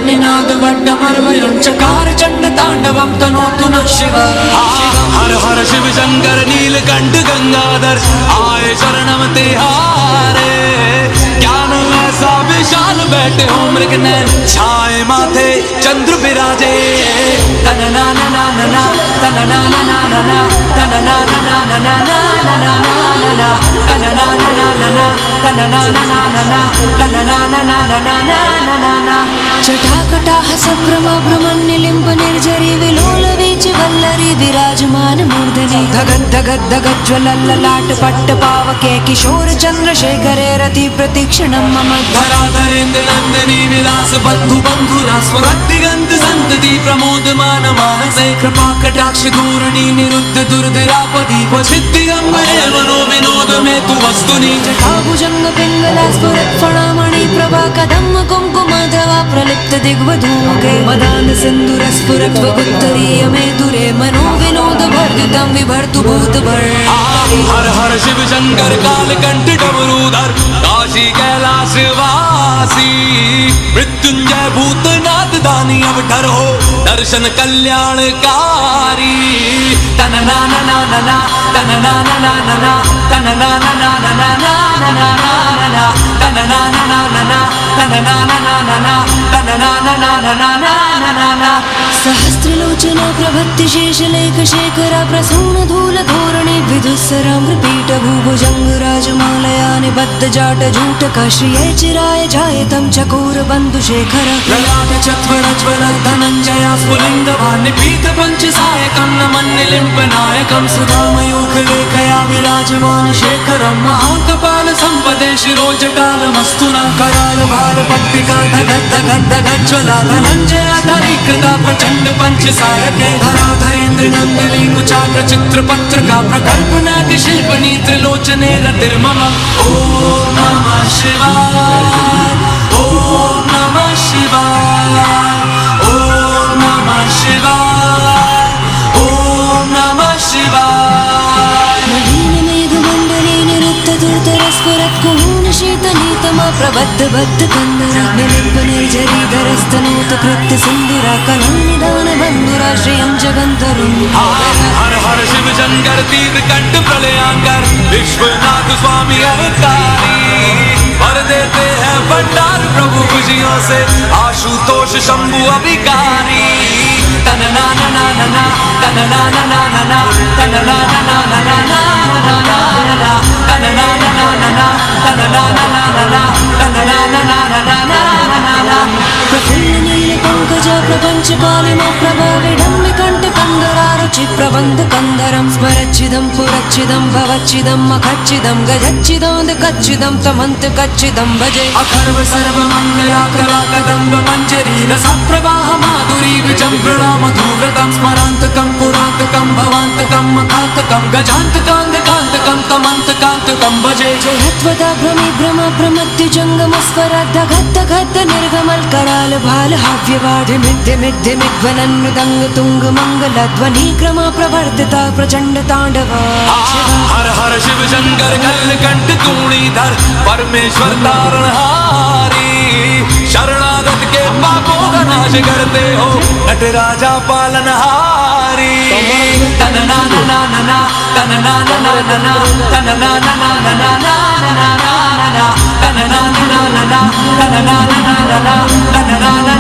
निनादवड्डमर्वयञ्चकार चण्डताण्डवं तनोतु नः शिव। हर हर शिव शंकर नीलकंठ गंगाधर आए शरणम तिहारे। ज्ञान ऐसा विशाल बैठे हो मृग नैन छाए माथे चंद्र विराजे। तन ना ना ना ना तन ना ना ना ना तन ना ना ना ना ना तन ना ना ना ना तन ना ना ना ना तन ना ना ना ना। जटाकटाह सभ्रमा भ्रमन्निलिम्ब निर्झरी विलोल वीच वल्लरी विराजमान मूर्धनि। धगद् धगद् धगद् ज्वलल्ललाट पट्ट पावके किशोर चंद्रशेखरे रति प्रतीक्षणं मम। धराधरेन्द्र नंदिनी विलास बंधु बंधुरा स्वरदिगंत संतति प्रमोदमान मानसे। कृपा कटाक्ष धूरणी निरुद्ध दुर्धरापदी क्वचित् दिगंबरे मनो विनोद में तु वस्तुनि। जटाभुजंग पिंगला स्फुरत् फणामणि प्रभा कदम्ब कुंकुमधवा प्रलिप्त दिग्वधूमुखे। मदान सिंधुर स्फुरत् वगुत्तरीय मे दुरे मनो विनोद वर्धितं विभर्तु भूतभर। हर हर शिव शंकर कालकंठ डमरूधर काशी कैलाश वासी। मृत्युंजय भूतनाथ दानी अवतार हो दर्शन कल्याणकारी। तन ना ना ना ना तन ना ना ना ना तन ना ना ना ना ना तन ना ना ना ना तन ना ना ना ना तन ना ना ना ना। सहस्रलोचना प्रभत्ति शेषलेख शेखरा प्रसून धूल धोरणे विदुस्सराम्रपीठ भूभुजंग राजमालया निबद्ध जाट जूटक श्रिये चिराय जायतं चकोर बंधु शेखर। ललाट चत्वर ज्वल धनंजय स्फुलिंग भानि पीत पंच सायकं नमन्निलिम्ब नायकं। सुधामयूख लेखया विराजमान शेखरं महाकपाल संपदे शिरोजटालमस्तुना। कराल भाल पट्टिका धगद् धगद् धगद् ज्वला धनंजय धरीकृता प्रचंड पंच सायके। धराधरेन्द्र नंदिनी कुचाग्र चित्र पत्रका प्रकल्पना शिल्पनी त्रिलोचने रतिर्मम। ओम नमः शिवाय ओम नमः शिवाय ओम नमः शिवाय ओम नमः शिवाय। नवीन मेघमण्डले निरुद्ध दुर्धर स्फुरत् कुहून शीतनीतमा प्रबद्ध बद्ध कंदरा। निलिम्ब निर्झरी धरस्तनोत कृत्य सिन्धुरा कलन्निदान बन्धुराश्रयं जगन्तरुं। हर हर शिव शंकर तीर कंठ प्रलयांकर विश्वनाथ स्वामी अवतारी। भर देते हैं भंडार प्रभु खुशियों से आशुतोष शंभु अभिकारी। तन ना ना ना ना तन ना ना ना ना तन ना ना ना ना तन ना ना ना ना तन ना ना ना ना तन ना ना ना ना। प्रफुल्ल नील पंकज प्रपंच कालिमा प्रभा विडम्बि कंठ कंदरा रुचि प्रबंध कंदरं। स्मरच्चिदं पुरच्चिदं भवच्चिदं मखच्चिदं गजच्चिदं कच्चिदं तमन्त कच्चिदं भजे। अखर्व सर्व मंगला कला कदम्ब मंजरी रसप्रवाह माधुरी विजृंभणा मधुव्रतं। स्मरान्तकं पुरान्तकं भवान्तकं मखान्तकं गजान्तकान्तकान्तकं तमन्तकान्तकं भजे। जयत्वदा भ्रमि भ्रम प्रमत्युजङ्गम स्फरद् धगद् धगद् निर्गमल कराल भाल हाव्यवाढि मिथ्य मिथ्य मिध्वनन् मृदङ्ग तुङ्ग मङ्गलध्वनि क्रमा प्रवर्धिता प्रचण्ड ताण्डवा। हर हर शिव शंकर कलकंठ तूणीधर परमेश्वर तारणहारी। शरणागत के पापों का नाश करते हो नटराजा पालनहारी। तन ना ना ना ना तन ना ना ना ना तन ना ना ना ना तन ना ना ना ना तन ना ना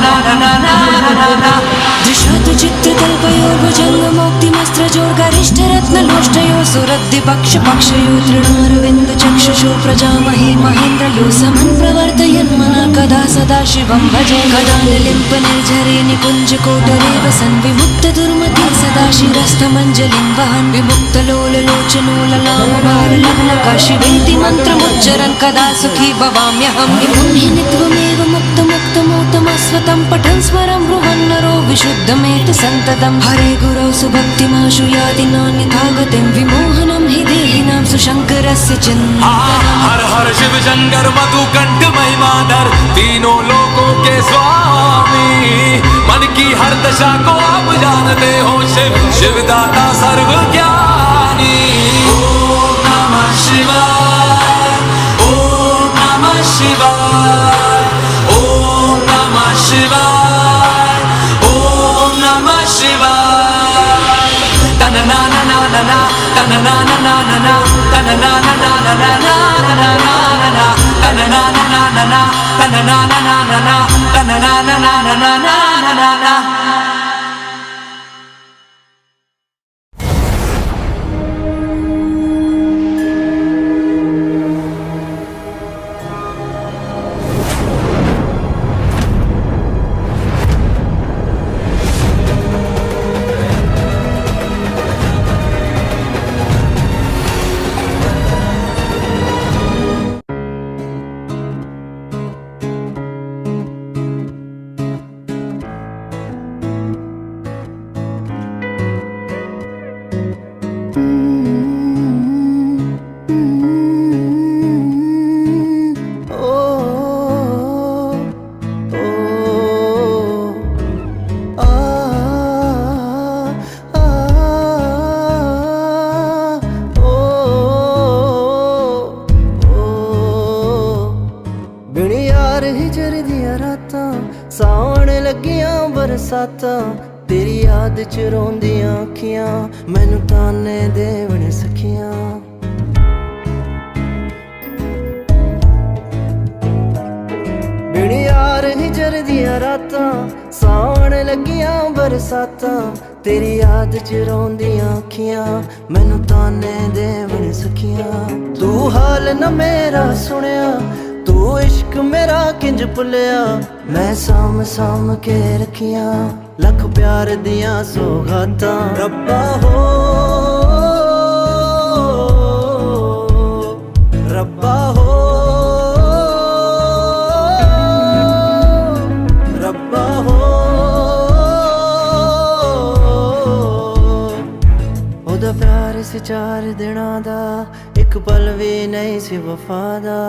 ना तन ना ना ना। दिशत चित्र तल्पयो भुजंग मोक्तिमस्त्रजोर गरिष्ठ रत्न लोष्टयो सुरद्धि पक्ष पक्षयो तृणारविन्द चक्षुषो प्रजामहे महेन्द्रयो समन् प्रवर्तयन् मना कदा सदा शिवं भजे। कदा निलिम्प निर्झरे निकुञ्ज कोटरे वसन् विमुक्त दुर्मति सदा शिरस्थमञ्जलिं वहन्। विमुक्त लोल लोचनो ललाम भार लग्न शिवेति मन्त्रमुच्चरन् कदा सुखी भवाम्यहं। विमुह्य नित्वमेव मुक्त मुक्त मोतमस्वतं पठन् स्वरं बृहन्नरो विशुद्धमेत सन्ततं। हरे गुरौ सुभक्तिमाशु याति नान्यथा गतिं विमोहनं हि देहिनां सुशङ्करस्य चिन्तनम्। हर हर शिव शंकर मधुकंठ महिमाधर तीनों लोकों के स्वामी। मन की हर दशा को आप जानते हो शिव शिवदाता सर्वज्ञानी। ओम नमः शिवाय ओम नमः शिवाय ओम na na na na na, na na na na na na, na na na na na na na na na na na, na na na na na na, na na na na na na, na na na na na na na na na. ਸਾਉਣ ਲੱਗੀਆਂ ਬਰਸਾਤਾਂ ਤੇਰੀ ਯਾਦ ਚ ਰੋਂਦੀਆਂ ਅੱਖੀਆਂ ਮੈਨੂੰ ਤਾਨੇ ਦੇਵਣ ਸਖੀਆਂ ਬਿਨ ਯਾਰ ਹਿਜਰ ਦੀਆਂ ਰਾਤਾਂ ਸਾਉਣ ਲੱਗੀਆਂ ਬਰਸਾਤਾਂ ਤੇਰੀ ਯਾਦ ਚ ਰੋਂਦੀਆਂ ਅੱਖੀਆਂ ਮੈਨੂੰ ਤਾਨੇ ਦੇਵਣ ਸਖੀਆਂ ਤੂੰ ਹਾਲ ਨਾ ਮੇਰਾ ਸੁਣਿਆ ਤੂੰ ਇਸ਼ਕ ਮੇਰਾ ਕਿੰਜ ਭੁੱਲਿਆ ਮੈਂ ਸਾਂਭ ਸਾਂਭ ਕੇ ਰੱਖੀਆਂ ਲੱਖ ਪਿਆਰ ਦੀਆਂ ਸੌਗਾਤਾਂ ਰੱਬਾ ਹੋ ਰੱਬਾ ਹੋ ਰੱਬਾ ਹੋ ਉਹਦਾ ਪਿਆਰ ਸੀ 4 ਦਿਨਾਂ ਦਾ ਇੱਕ ਪਲ ਵੀ ਨਹੀਂ ਸੀ ਵਫਾ ਦਾ